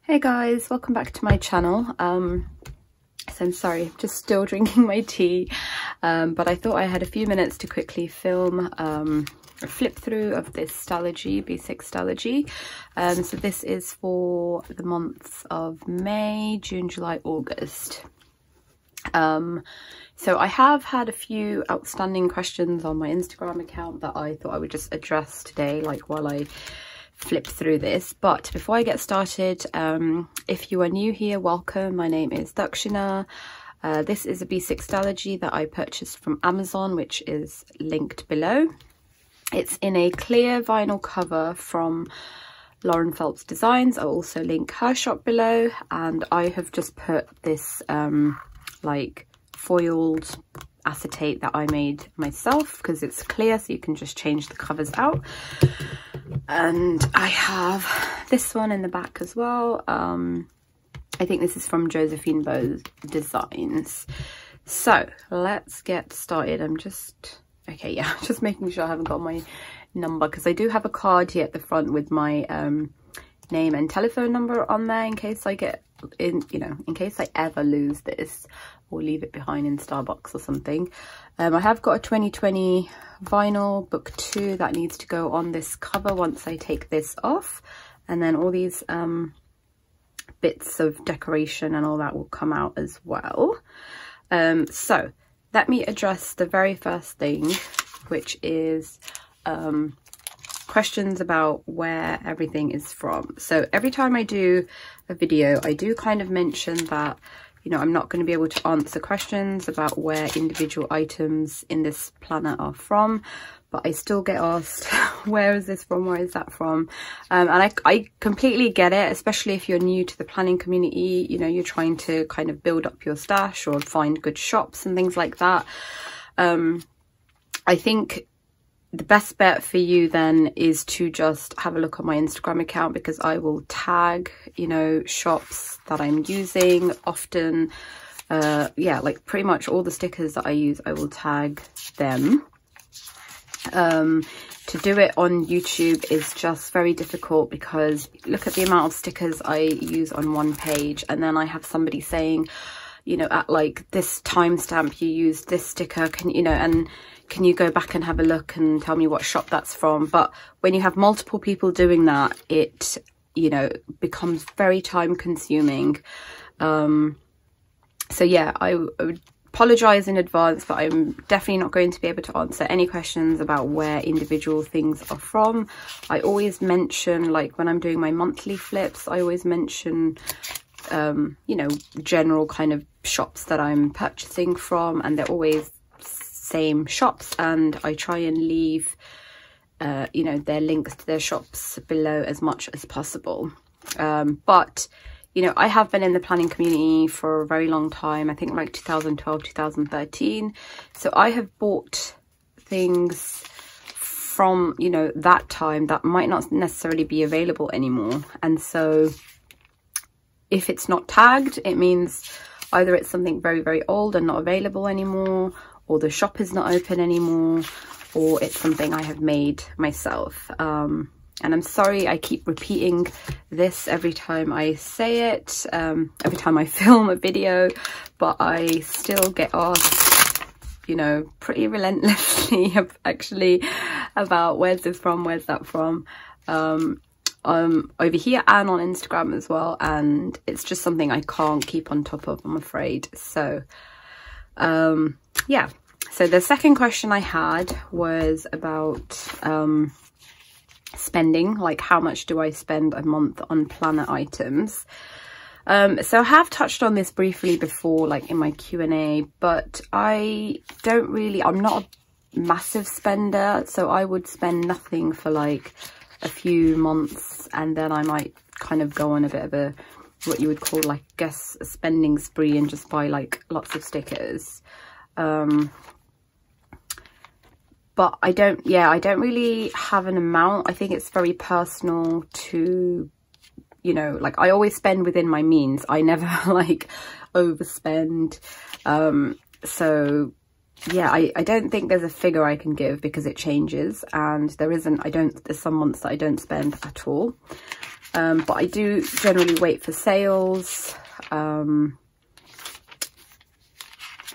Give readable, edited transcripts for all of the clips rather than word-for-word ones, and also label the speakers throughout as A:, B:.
A: Hey guys, welcome back to my channel. So I'm sorry, just still drinking my tea, but I thought I had a few minutes to quickly film a flip through of this Stalogy B6 Stalogy. So this is for the months of May, June, July, August. So I have had a few outstanding questions on my Instagram account that I thought I would just address today, like while I flip through this. But before I get started, if you are new here, welcome. My name is Dakshina. This is a B6 Stalogy that I purchased from Amazon, which is linked below. It's in a clear vinyl cover from Lauren Phelps Designs. I'll also link her shop below, and I have just put this like foiled acetate that I made myself because it's clear, so you can just change the covers out. And I have this one in the back as well. I think this is from Josephine Bowes Designs. So let's get started. I'm just just making sure I haven't got my number, because I do have a card here at the front with my name and telephone number on there in case I get in case I ever lose this or leave it behind in Starbucks or something. I have got a 2020 vinyl book 2 that needs to go on this cover once I take this off, and then all these bits of decoration and all that will come out as well. So let me address the very first thing, which is questions about where everything is from. So every time I do a video, I do kind of mention that, you know, I'm not going to be able to answer questions about where individual items in this planner are from, but I still get asked, where is this from, where is that from? And I completely get it, especially if you're new to the planning community. You know, you're trying to kind of build up your stash or find good shops and things like that. I think the best bet for you then is to just have a look at my Instagram account, because I will tag, you know, shops that I'm using often. Yeah, like pretty much all the stickers that I use, I will tag them. To do it on YouTube is just very difficult, because look at the amount of stickers I use on one page, and then I have somebody saying, you know, at like this timestamp you used this sticker, can you go back and have a look and tell me what shop that's from? But when you have multiple people doing that, it, you know, becomes very time consuming. So yeah, I would apologize in advance, but I'm definitely not going to be able to answer any questions about where individual things are from. I always mention, like when I'm doing my monthly flips, I always mention you know, general kind of shops that I'm purchasing from, and they're always same shops, and I try and leave you know, their links to their shops below as much as possible. But you know, I have been in the planning community for a very long time, I think like 2012, 2013. So I have bought things from, you know, that time that might not necessarily be available anymore. And so if it's not tagged, it means either it's something very, very old and not available anymore, or the shop is not open anymore, or it's something I have made myself. And I'm sorry I keep repeating this every time I say it, every time I film a video, but I still get asked, you know, pretty relentlessly actually about where's this from, where's that from, over here and on Instagram as well, and it's just something I can't keep on top of, I'm afraid. So yeah, so the second question I had was about spending, like how much do I spend a month on planner items. So I have touched on this briefly before, like in my Q&A, but I'm not a massive spender, so I would spend nothing for like a few months, and then I might kind of go on a bit of a, what you would call, like, I guess, a spending spree and just buy like lots of stickers. But I don't really have an amount. I think it's very personal to, you know, like I always spend within my means. I never like overspend. So yeah, I don't think there's a figure I can give, because it changes, and there's some months that I don't spend at all. But I do generally wait for sales.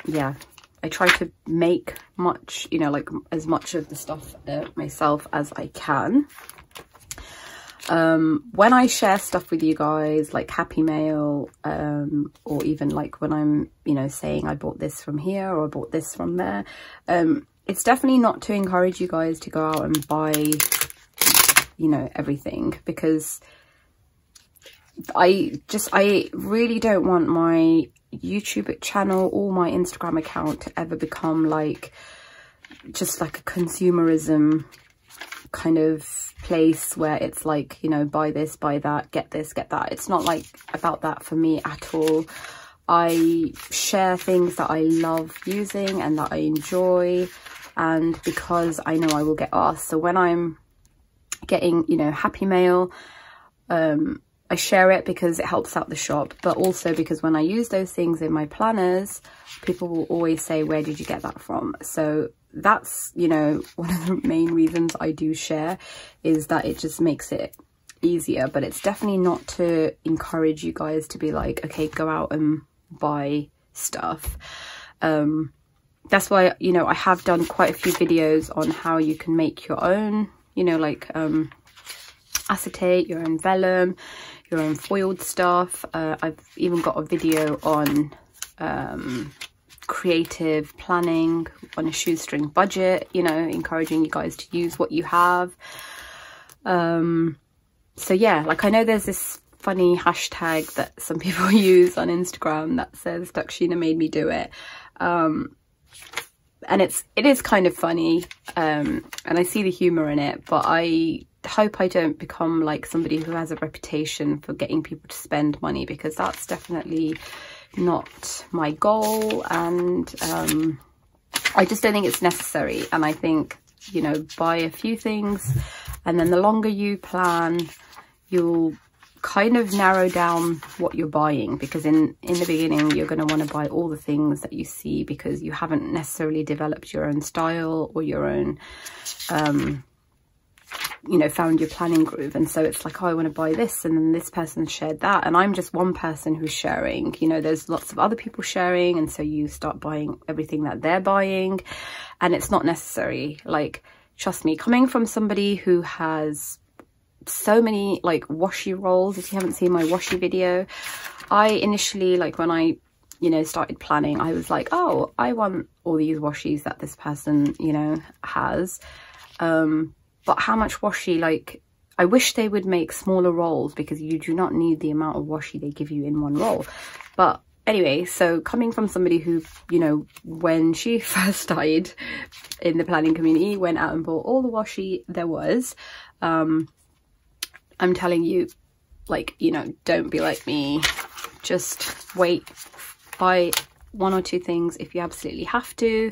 A: Yeah, I try to make much, you know, like as much of the stuff myself as I can. When I share stuff with you guys, like Happy Mail, or even like when I'm, you know, saying I bought this from here or I bought this from there, it's definitely not to encourage you guys to go out and buy, you know, everything, because I really don't want my YouTube channel or my Instagram account to ever become like just like a consumerism kind of place where it's like, you know, buy this, buy that, get this, get that. It's not like about that for me at all. I share things that I love using and that I enjoy, and because I know I will get asked. So when I'm getting, you know, Happy Mail, I share it because it helps out the shop, but also because when I use those things in my planners, people will always say, where did you get that from? So that's, you know, one of the main reasons I do share, is that it just makes it easier. But it's definitely not to encourage you guys to be like, okay, go out and buy stuff. That's why, you know, I have done quite a few videos on how you can make your own, you know, like acetate, your own vellum, your own foiled stuff. I've even got a video on creative planning on a shoestring budget, you know, encouraging you guys to use what you have. So yeah, like I know there's this funny hashtag that some people use on Instagram that says Dakshina made me do it. And it is kind of funny, and I see the humor in it, but I hope I don't become like somebody who has a reputation for getting people to spend money, because that's definitely not my goal. And I just don't think it's necessary. And I think, you know, buy a few things, and then the longer you plan, you'll kind of narrow down what you're buying, because in the beginning you're going to want to buy all the things that you see, because you haven't necessarily developed your own style or your own you know, found your planning groove. And so it's like, oh, I want to buy this, and then this person shared that, and I'm just one person who's sharing, you know, there's lots of other people sharing, and so you start buying everything that they're buying, and it's not necessary. Like, trust me, coming from somebody who has so many like washi rolls, if you haven't seen my washi video, I initially, like when I, you know, started planning, I was like, oh, I want all these washis that this person, you know, has, but how much washi, like I wish they would make smaller rolls, because you do not need the amount of washi they give you in one roll. But anyway, so coming from somebody who, you know, when she first started in the planning community, went out and bought all the washi there was, I'm telling you, like, you know, don't be like me. Just wait, buy one or two things if you absolutely have to.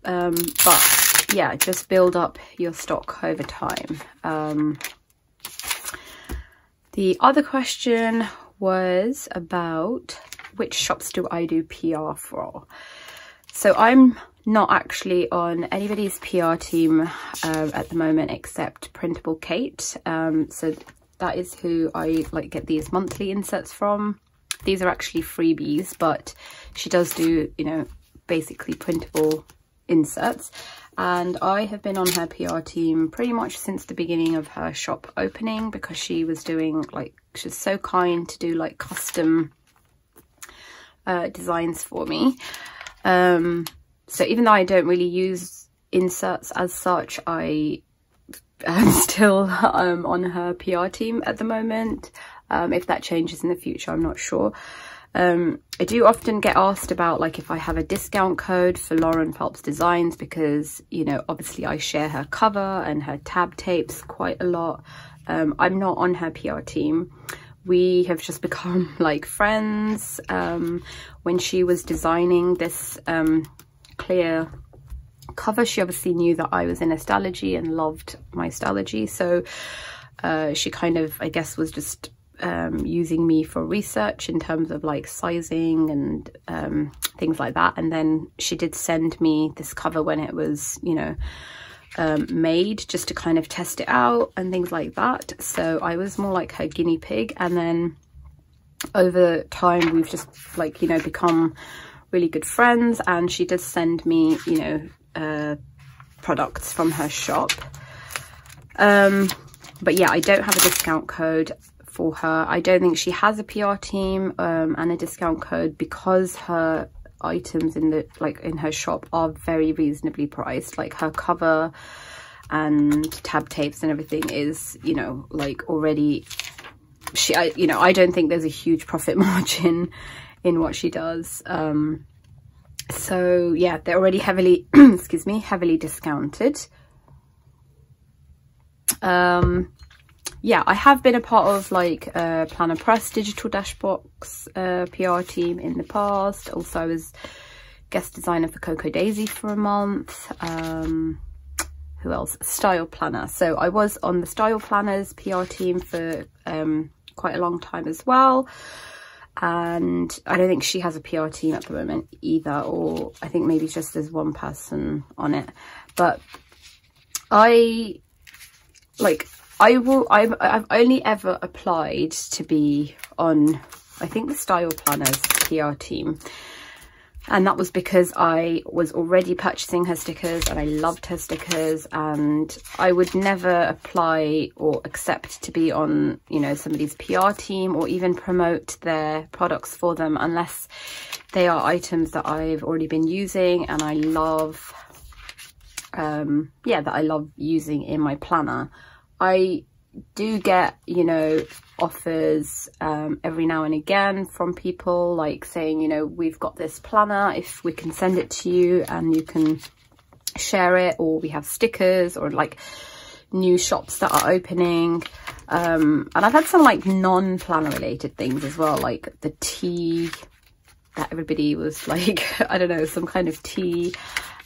A: But yeah, just build up your stock over time. The other question was about which shops do I do PR for? So I'm not actually on anybody's PR team at the moment except Printable Kate. So that is who I like get these monthly inserts from. These are actually freebies, but she does do, you know, basically printable inserts. And I have been on her PR team pretty much since the beginning of her shop opening, because she was doing like, she's so kind to do like custom designs for me. So even though I don't really use inserts as such, I am still on her PR team at the moment. If that changes in the future, I'm not sure. I do often get asked about like if I have a discount code for Lauren Phelps Designs, because, you know, obviously I share her cover and her tab tapes quite a lot. I'm not on her PR team. We have just become like friends. When she was designing this clear cover, she obviously knew that I was in a Stalogy and loved my Stalogy, so she kind of, I guess, was just using me for research in terms of like sizing and things like that. And then she did send me this cover when it was, you know, made just to kind of test it out and things like that. So I was more like her guinea pig, and then over time we've just like, you know, become really good friends, and she does send me, you know, products from her shop. But yeah, I don't have a discount code for her. I don't think she has a PR team and a discount code, because her items in the in her shop are very reasonably priced. Like her cover and tab tapes and everything is, you know, like already you know, I don't think there's a huge profit margin in what she does. So yeah, they're already heavily excuse me, heavily discounted. Yeah, I have been a part of like Planner Press Digital Dashbox PR team in the past. Also, I was guest designer for Coco Daisy for a month. Who else? Style Planner. So I was on the Style Planners PR team for quite a long time as well. And I don't think she has a PR team at the moment either, or I think maybe just there's one person on it. But I've only ever applied to be on, I think, the Style Planners PR team. And that was because I was already purchasing her stickers and I loved her stickers, and I would never apply or accept to be on, you know, somebody's PR team or even promote their products for them unless they are items that I've already been using and I love, yeah, that I love using in my planner. I do get, you know, offers every now and again from people like saying, you know, we've got this planner, if we can send it to you and you can share it, or we have stickers, or like new shops that are opening. And I've had some like non-planner related things as well, like the tea that everybody was like, I don't know, some kind of tea.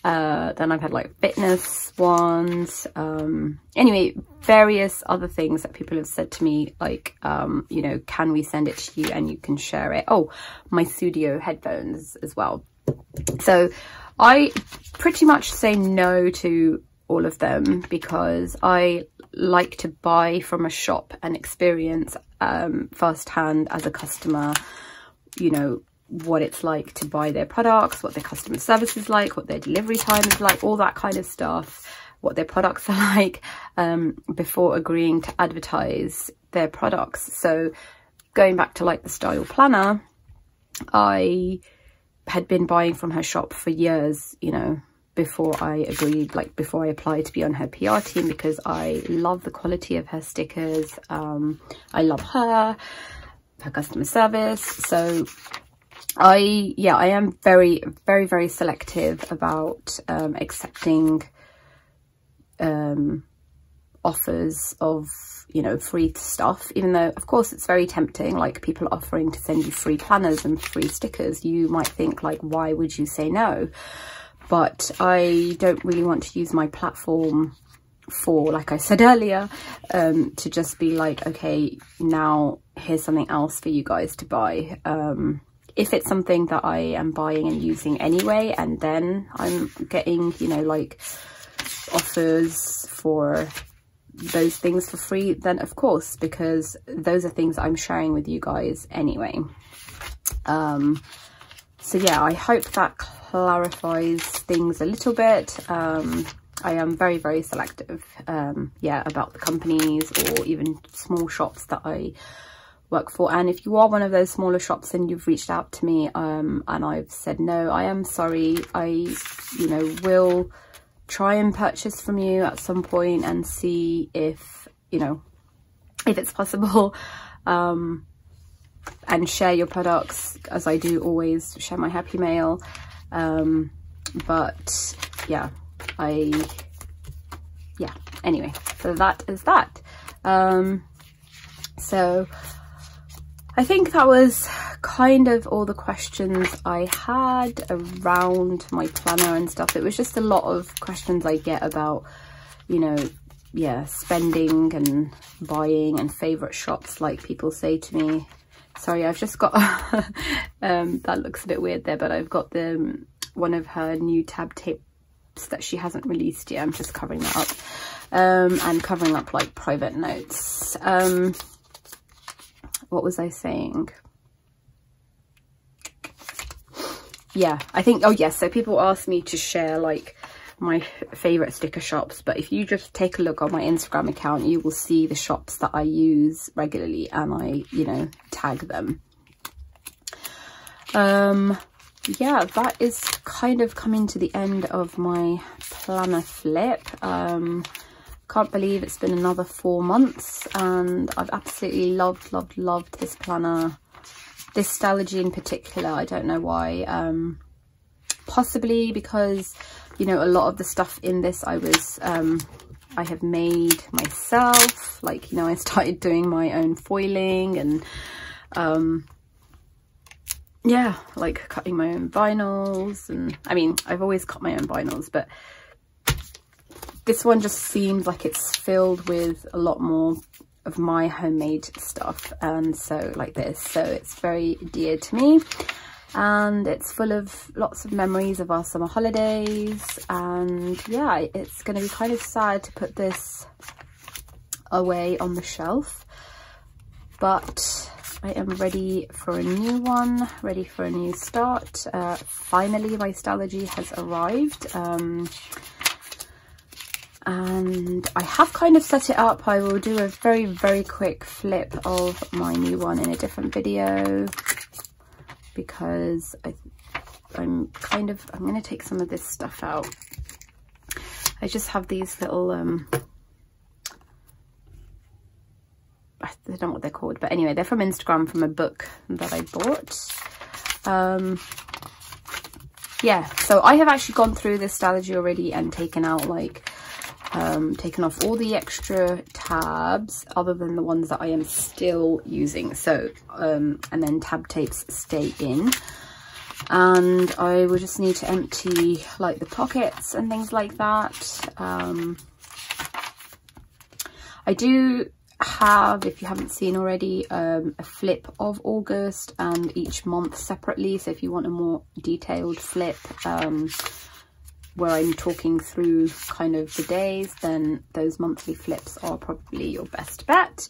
A: Then I've had like fitness ones, anyway, various other things that people have said to me, like, you know, can we send it to you and you can share it? Oh, my studio headphones as well. So I pretty much say no to all of them because I like to buy from a shop and experience firsthand as a customer, you know, what it's like to buy their products, what their customer service is like, what their delivery time is like, all that kind of stuff, what their products are like, before agreeing to advertise their products. So going back to like the Style Planner, I had been buying from her shop for years, you know, before I agreed, like before I applied to be on her PR team, because I love the quality of her stickers. I love her customer service. So I am very, very, very selective about accepting offers of, you know, free stuff, even though of course it's very tempting, like people offering to send you free planners and free stickers. You might think like, why would you say no? But I don't really want to use my platform for, like I said earlier, to just be like, okay, now here's something else for you guys to buy. If it's something that I am buying and using anyway, and then I'm getting, you know, like offers for those things for free, then of course, because those are things I'm sharing with you guys anyway. So yeah, I hope that clarifies things a little bit. I am very, very selective, yeah, about the companies or even small shops that I work for. And if you are one of those smaller shops and you've reached out to me and I've said no, I am sorry. I, you know, will try and purchase from you at some point and see if, you know, if it's possible, and share your products, as I do always share my happy mail. But yeah, anyway, so that is that. So I think that was kind of all the questions I had around my planner and stuff. It was just a lot of questions I get about, you know, yeah, spending and buying and favorite shops, like people say to me. Sorry, I've just got that looks a bit weird there, but I've got one of her new tab tape shops that she hasn't released yet. I'm just covering that up, and covering up like private notes. What was I saying? Yeah, I think, oh yes, so people ask me to share like my favorite sticker shops, but if you just take a look on my Instagram account, you will see the shops that I use regularly, and I, you know, tag them. Yeah, that is kind of coming to the end of my planner flip. Can't believe it's been another 4 months, and I've absolutely loved this planner, this Stalogy in particular. I don't know why. Possibly because, you know, a lot of the stuff in this I have made myself. Like, you know, I started doing my own foiling, and yeah, like cutting my own vinyls. And I mean, I've always cut my own vinyls, but this one just seems like it's filled with a lot more of my homemade stuff, and so like this, so it's very dear to me, and it's full of lots of memories of our summer holidays. And yeah, it's going to be kind of sad to put this away on the shelf, but I am ready for a new one, ready for a new start. Finally, my Stalogy has arrived, and I have kind of set it up. I will do a very quick flip of my new one in a different video, because I'm going to take some of this stuff out. I just have these little I don't know what they're called, but anyway, they're from Instagram, from a book that I bought. Yeah, so I have actually gone through this Stalogy already and taken out like taken off all the extra tabs other than the ones that I am still using. So and then tab tapes stay in, and I will just need to empty like the pockets and things like that. I do have, if you haven't seen already, a flip of August and each month separately. So if you want a more detailed flip where I'm talking through kind of the days, then those monthly flips are probably your best bet.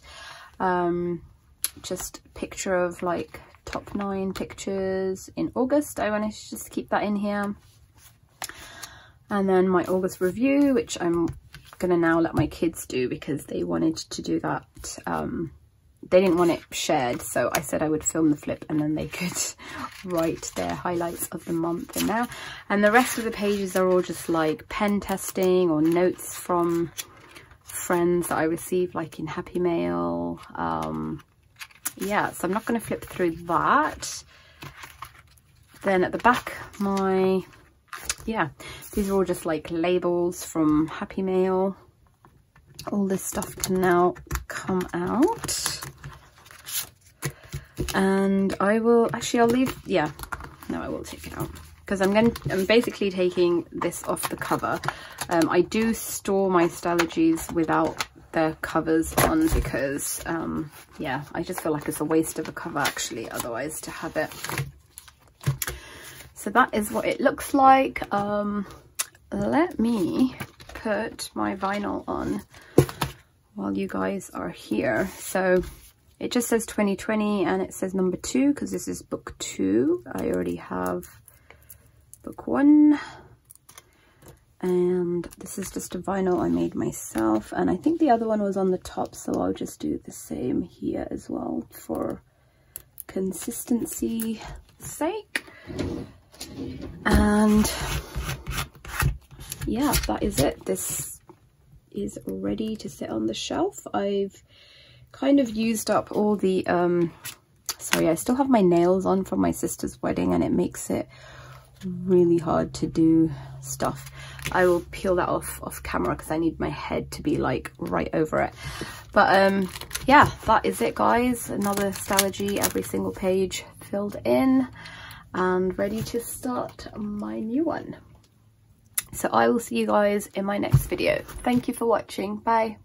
A: Just a picture of like top 9 pictures in August. I want to just keep that in here. And then my August review, which I'm gonna now let my kids do because they wanted to do that. They didn't want it shared, so I said I would film the flip and then they could write their highlights of the month in there. And the rest of the pages are all just like pen testing or notes from friends that I received like in Happy Mail. Yeah, so I'm not going to flip through that. Then at the back, yeah, these are all just like labels from Happy Mail. All this stuff can now come out, and I will actually, I'll leave, yeah, no, I will take it out because I'm basically taking this off the cover. I do store my Stalogies without their covers on because yeah, I just feel like it's a waste of a cover actually otherwise to have it. So that is what it looks like. Let me put my vinyl on while you guys are here. So it just says 2020 and it says number 2 because this is book 2. I already have book 1, and this is just a vinyl I made myself, and I think the other one was on the top, so I'll just do the same here as well for consistency sake. And yeah, that is it. This is ready to sit on the shelf. I've kind of used up all the sorry, I still have my nails on from my sister's wedding and it makes it really hard to do stuff. I will peel that off camera because I need my head to be like right over it. But yeah, that is it guys. Another Stalogy, every single page filled in and ready to start my new one. So I will see you guys in my next video. Thank you for watching. Bye.